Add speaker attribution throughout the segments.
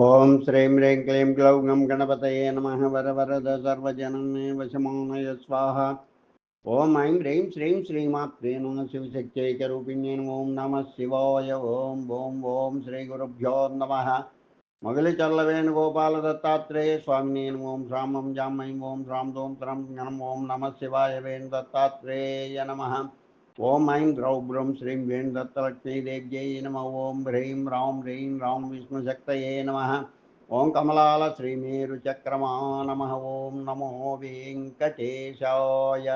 Speaker 1: ఓం శ్రీం హ్రీం క్లీం గ్లౌం గం గణపతయే నమః వరవరద సర్వజనమే వశమానయ స్వాహ. ఓం ఐం హ్రీం శ్రీం శ్రీమాత్రే నమః శివశక్త్యైకరూపిణ్యై ఓం నమః శివాయ. ఓం ఓం ఓం శ్రీ గురుభ్యో నమః. మొగలి చల్లవేణుగోపాల దత్తాత్రేయ స్వామినే ఓం శ్రామం జామయం ఓం శ్రాం దోం శ్రం గణం ఓం నమః శివాయ వేణు దత్తాత్రేయ నమః. ఓం ఐం గ్రౌ బ్రౌం శ్రీం వేణు దత్తలక్ష్మీదేవ్యై నమః. ఓం హ్రీం రాం విష్ణుశక్తయే నమః. ఓం కమలాల శ్రీమేరు చక్రమా నమః. ఓం నమో వెంకటేశాయ.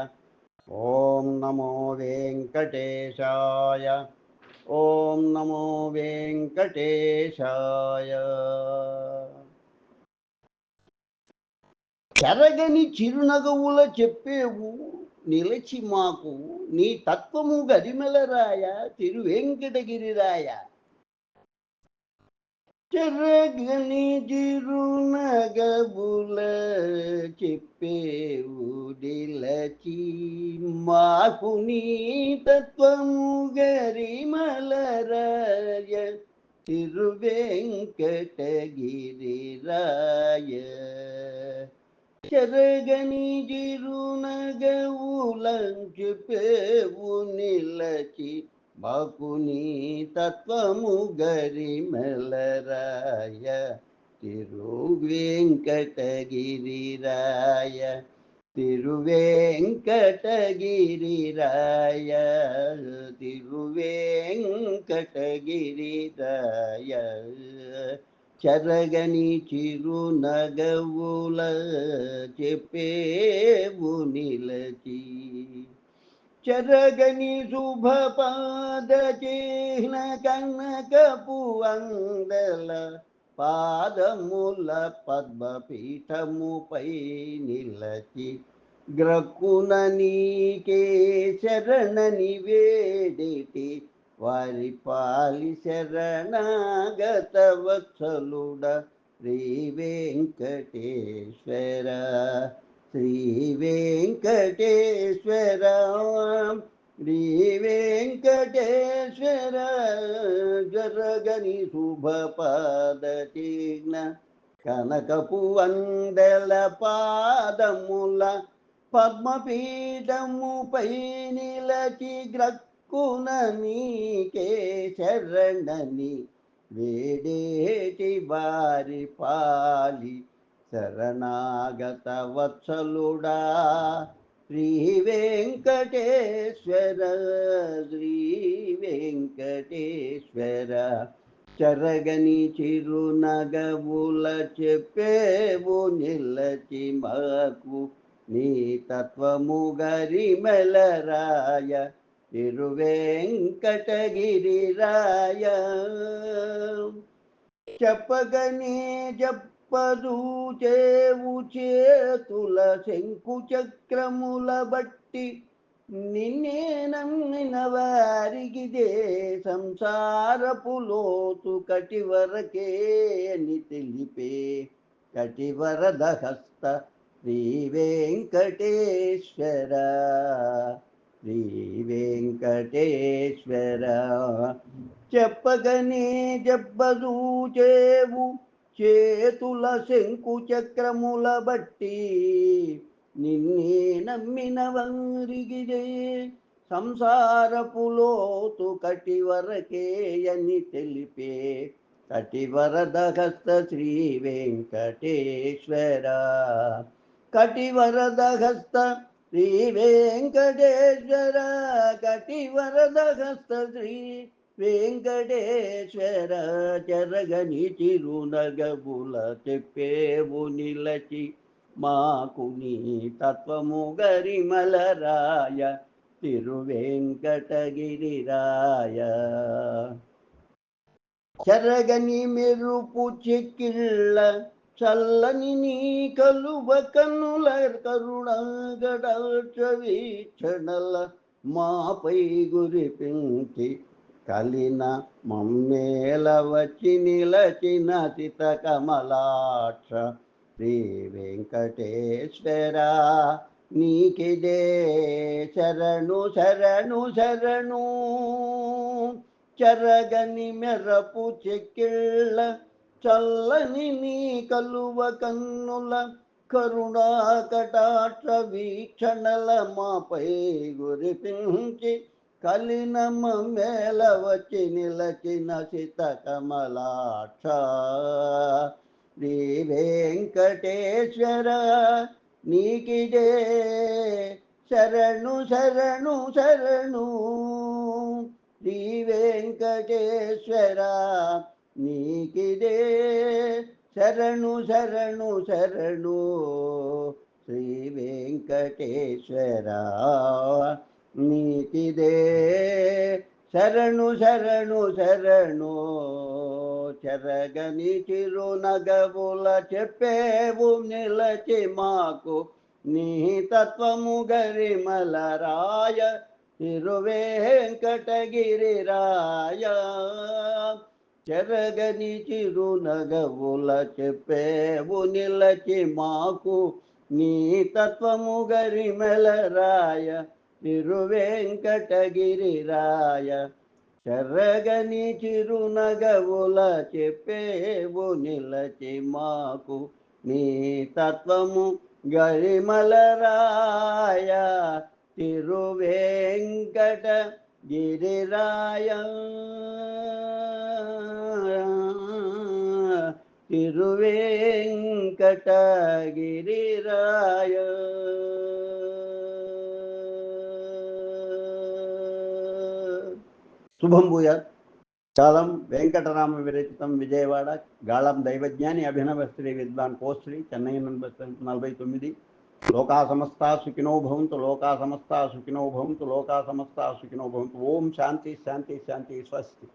Speaker 1: ఓం నమో వెంకటేశాయ. ఓం నమో వెంకటేశాయ. చెరగని చిరునగవుల చెప్పేవు నిలచి మాకు నీ తత్వము గరిమెలరాయ తిరువెంకటగిరిరాయ. చెరగని చిరునగవుల చెప్పేవు నిలచి మాకు నీ తత్వము గరిమలరాయ తిరువెంకటగిరిరాయ. చెరగని చిరునగవులం చెప్పేవు నిలచి మాకు నీ తత్వము గరిమెలరాయ తిరువెంకటగిరిరాయ తిరువెంకటగిరిరాయ తిరువెంకటగిరిరాయ. చెరగని చిరునగవుల చెప్పేవు నిలచి చెరగని శుభపాద చిహ్న కనకపు అందల పాదముల పద్మపీఠముపై నిలచి గ్రక్కున నీకే శరణని వేడిటి వారి పాలి శరణాగత వత్సలుడ శ్రీ వెంకటేశ్వర శ్రీ వెంకటేశ్వర శ్రీ వెంకటేశ్వర. జరగని శుభపాద చిహ్న కనకపు అందల పాదముల పద్మపీఠముపై నిలచి గ్రక్కున నీకే శరణని వేడేటి వారి పాలి శరణాగత వత్సలుడా శ్రీ వెంకటేశ్వర శ్రీ వెంకటేశ్వర. చెరగని చిరునగవుల చెప్పేవు నిలచి మాకు నీ తత్వము గరిమెలరాయ తిరువెంకటగిరిరాయ. చెప్పగనే చెప్పదూచేవు చేతుల శంకు చక్రముల బట్టి నిన్నే నమ్మిన వారికిదే సంసారపు లోతు కటివరకే అని తెలిపే కటివరద హస్త శ్రీ వెంకటేశ్వర శ్రీ వెంకటేశ్వర. చెప్పగనే జబ్బదూచేవు చేతుల శంకు చక్రముల బట్టి నిన్నే నమ్మిన వారికిదే సంసారపు లోతు కటివరకే అని తెలిపే కటివరద హస్త శ్రీ వెంకటేశ్వర కటివరద హస్త శ్రీ వెంకటేశ్వర కటివరద హస్త శ్రీ వెంకటేశ్వర. చెరగని చిరునగవుల చెప్పేవు నిలచి మాకు నీ తత్వము గరిమలరాయ తిరువెంకటగిరిరాయ. చెరగని మెరుపు చెక్కిళ్ళ చల్లని నీ కలువ కన్నుల కరుణాగడాక్ష వీక్షణల మాపై గురిపించి కలిన మమ్మేల వచ్చి నిలచిన సిత కమలాక్ష శ్రీ వెంకటేశ్వర నీకిదే శరణు శరణు శరణు. చెరగని మెరపు చెక్కిళ్ళ చల్లని నీ కలువ కన్నుల కరుణా కటాక్ష వీక్షణల మాపై గురిపించి కలినమ మేల వచ్చి నిలచిన సిత కమలాక్ష శ్రీ వెంకటేశ్వర నీకిదే శరణు శరణు శరణు శ్రీ వెంకటేశ్వర నీకిదే శరణు శరణు శరణు శ్రీ వెంకటేశ్వర నీకిదే శరణు శరణు శరణు చెరగని చిరునగవుల చెప్పేవు నిలచి మాకు నీ తత్వము గరిమల రాయ తిరువేంకటగిరిరాయ చెరగని చిరునగవుల చెప్పేవు నిలచి మాకు నీ తత్వము గరిమల రాయ తిరువేంకటగిరిరాయ చెరగని చిరునగవుల చెప్పేవు నిలచి మాకు నీ తత్వము గరిమల రాయ తిరువేంకట గిరిరాయ తిరువేంకట గిరిరాయ. శుభం భూయాత్. కాలం వెంకటరామ విరచితం విజయవాడ. గాళం దైవజ్ఞాని అభినవ శ్రీ విద్వాన్ కోశ్రీ చెన్నై 49. లోకా సమస్త సుఖినో భవంతు, లోకా సమస్త సుఖినో భవంతు, లోకా సమస్త సుఖినో భవంతు. ఓం శాంతి శాంతి శాంతి. స్వస్తి.